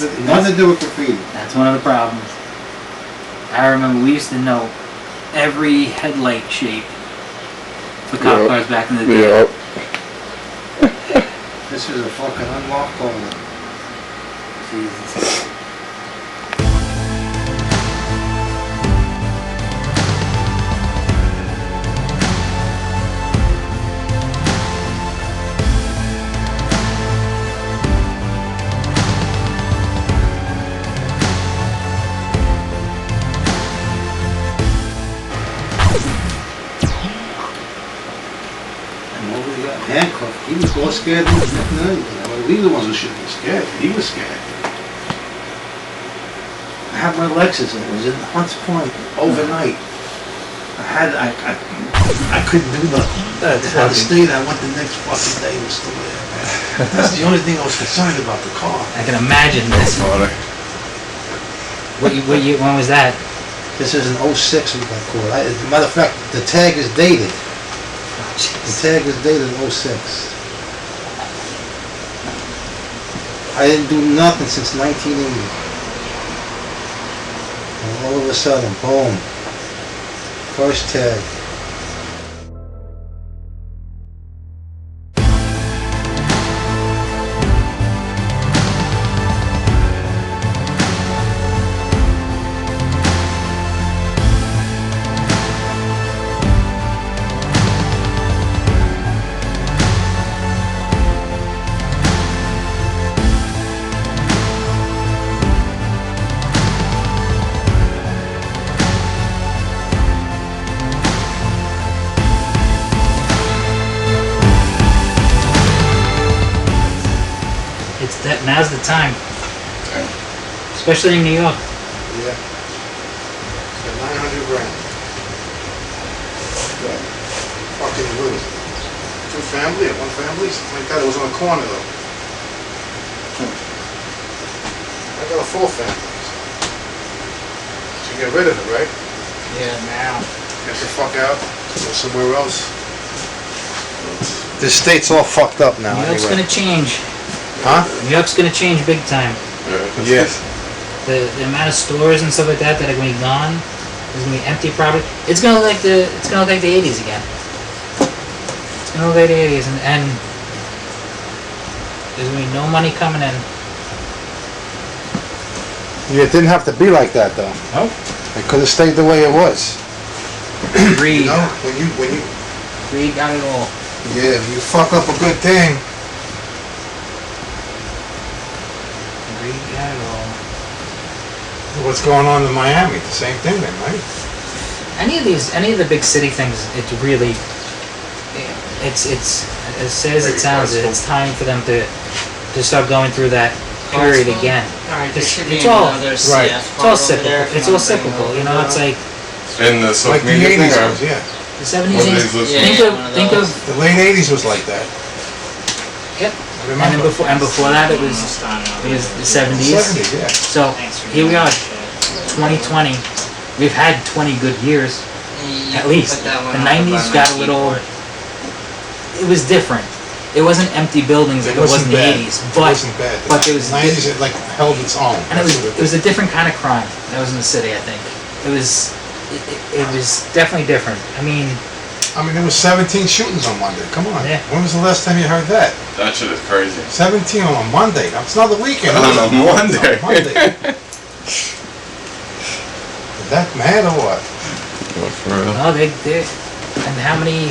Nothing to do with graffiti. That's one of the problems. I remember we used to know every headlight shape for cop cars back in the day. This is a fucking unlocked corner. Jesus. Handcuffed. He was more scared than we were the ones who should be scared. He was scared. I had my Lexus and it was in Hunts Point overnight. I couldn't do nothing. I had to stay there. I went the next fucking day and was still there, man. That's the only thing I was concerned about, the car. I can imagine this. What year, when was that? This is an 06 we got caught. As a matter of fact, the tag is dated. The tag is dated in 06. I didn't do nothing since 1980. And all of a sudden, boom. First tag. Now's the time. Especially in New York. Yeah. Got 900 grand. Good. Fucking little. 2 family or 1 family? Something like that. It was on a corner though. I got a 4 family. So you get rid of it, right? Yeah, now. Get the fuck out. Go somewhere else. This state's all fucked up now. New York's gonna change. Huh? New York's gonna change big time. Yes. The amount of stores and stuff like that are gonna be gone. There's gonna be empty property. It's gonna look like the 80s again. It's gonna look like the 80s, and there's gonna be no money coming in. Yeah, it didn't have to be like that though. Nope. It could have stayed the way it was. Greed. You know, when you Greed got it all. yeah, you fuck up a good thing. What's going on in Miami? The same thing then, right? Any of the big city things, it's really, it's as sad as it sounds, it's time for them to start going through that period again. Alright, there should be It's all another right. CF It's all cyclical. It's all cyclical. You know, it's like In the social Like the media 80s thing, was, yeah. the 70s. What is 80s. this? Think of The late 80s was like that. yep. And then before that it was the 70s. 70s, yeah. So here we are, 2020. We've had 20 good years, at least. The 90s got a little. It was different. It wasn't empty buildings like it was in the bad. 80s, It but wasn't bad. but there was the 90s it like held its own. and it was a different kind of crime that was in the city. I think it was definitely different. I mean, there was 17 shootings on Monday. Come on. Yeah. When was the last time you heard that? That shit is crazy. 17 on a Monday. That's not the weekend. On a Monday. Monday. Is that mad or what? For real. no, they and how many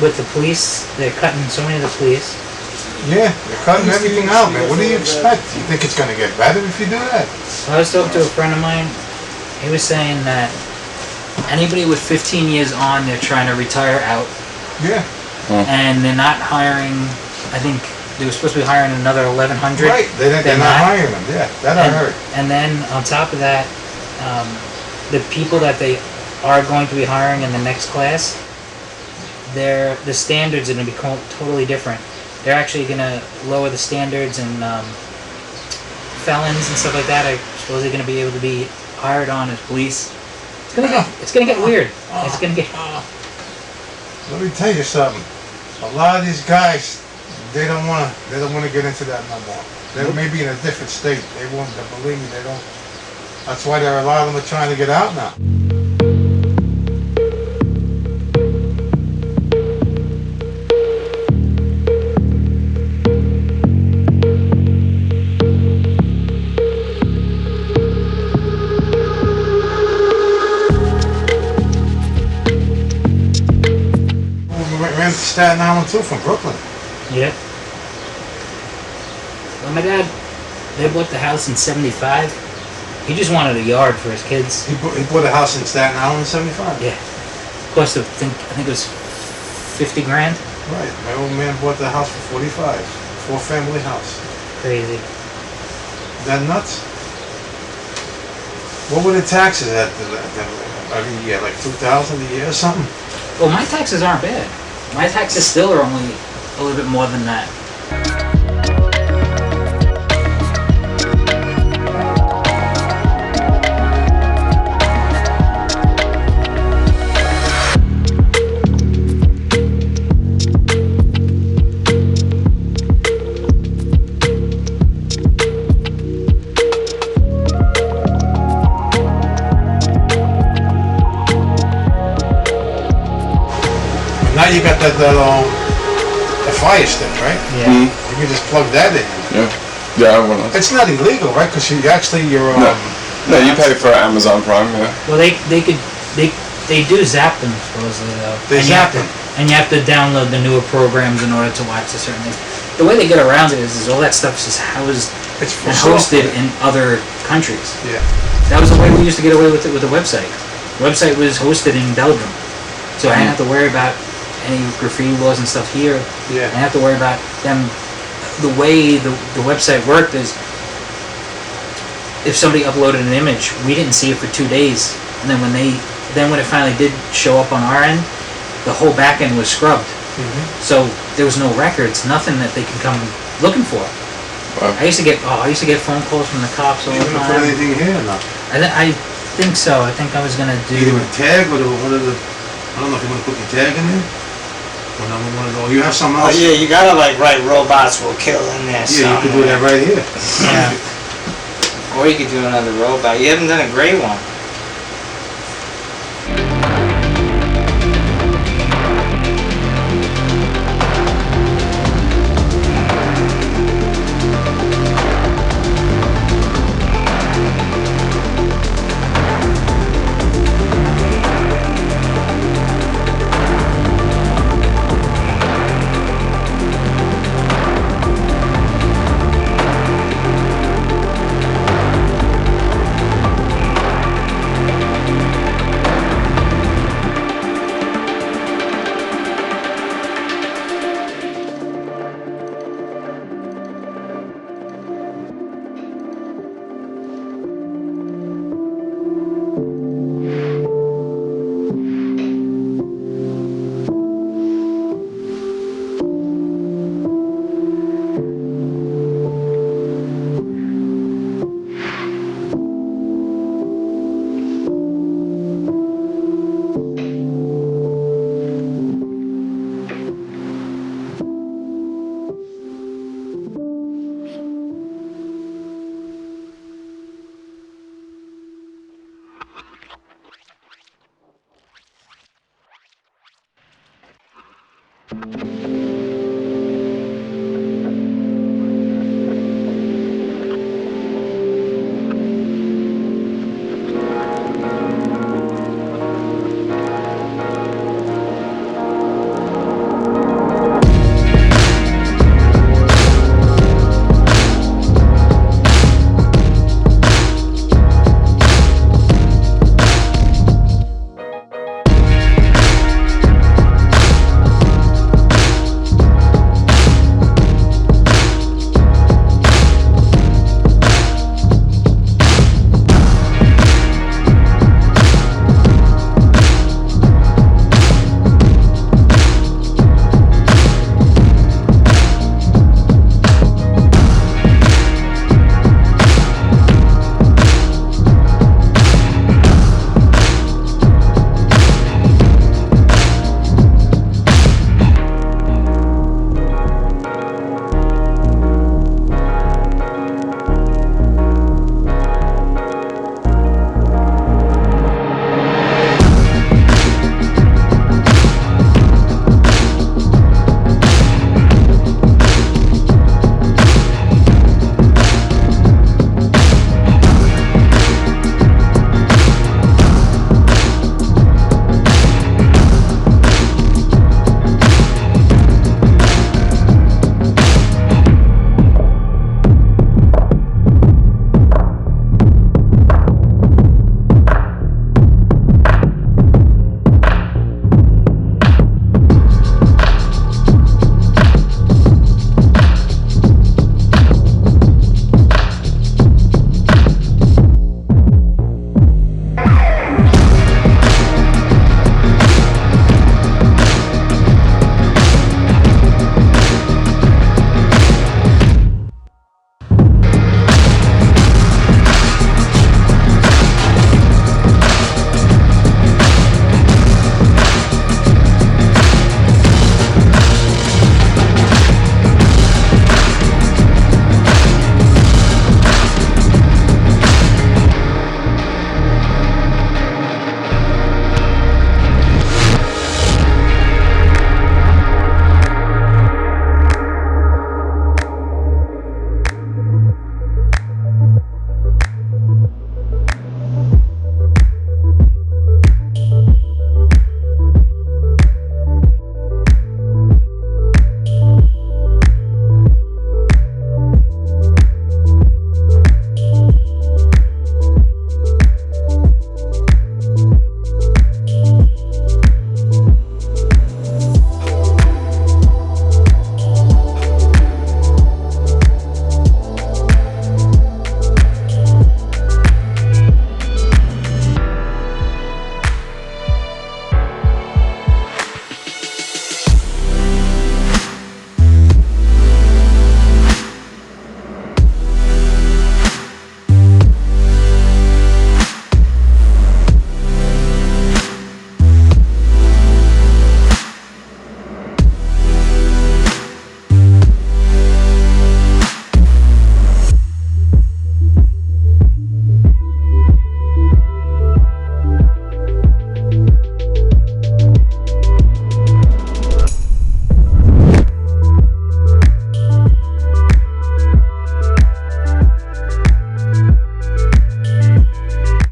with the police? They're cutting so many of the police. Yeah, they're cutting everything out, man. What do you expect? You think it's going to get better if you do that? I was talking to a friend of mine. He was saying that anybody with 15 years on, they're trying to retire out, Yeah. and they're not hiring. I think they were supposed to be hiring another 1,100. Right. They're not hiring them. Yeah, that I heard. And then on top of that, the people that they are going to be hiring in the next class, the standards are going to be totally different. They're actually going to lower the standards, and felons and stuff like that are supposedly going to be able to be hired on as police. It's gonna get weird. It's gonna get. Let me tell you something. A lot of these guys, they don't wanna get into that no more. They may be in a different state. They won't, believe me, they don't. That's why there are a lot of them are trying to get out now. We ran to Staten Island too from Brooklyn. Yeah. Well, my dad, they bought the house in '75. He just wanted a yard for his kids. He bought a house in Staten Island in '75. Yeah. Cost of, I think it was 50 grand. Right. My old man bought the house for 45. 4-family house. Crazy. Is that nuts? What were the taxes at every year? Like $2,000 a year or something? Well, my taxes aren't bad. My taxes still are only a little bit more than that. Now you got that the fire stick, right? Yeah. You can just plug that in. Yeah. Yeah, I want to. It's not illegal, right? Because you're No, you pay for Amazon Prime, yeah. Well, they do zap them supposedly though. They And you zap have to- them. and you have to download the newer programs in order to watch the certain things. The way they get around it is all that stuff is housed It's for and hosted software. in other countries. Yeah. That was the way we used to get away with it with the website. The website was hosted in Belgium, so I didn't have to worry about any graffiti laws and stuff here. I Yeah. didn't have to worry about them. The way the website worked is, if somebody uploaded an image, we didn't see it for 2 days, and then when it finally did show up on our end, the whole back end was scrubbed. So there was no records, nothing that they can come looking for. Wow. I used to get phone calls from the cops all You the gonna put time. anything here or not? I think so. I think I was gonna Either do. a tag or one of the, I don't know if you want to put your tag in there. Or number one of those. You have something Oh else? yeah, you gotta like write robots will kill in there. Yeah, you could do that right here. Yeah. Or you could do another robot. You haven't done a gray one.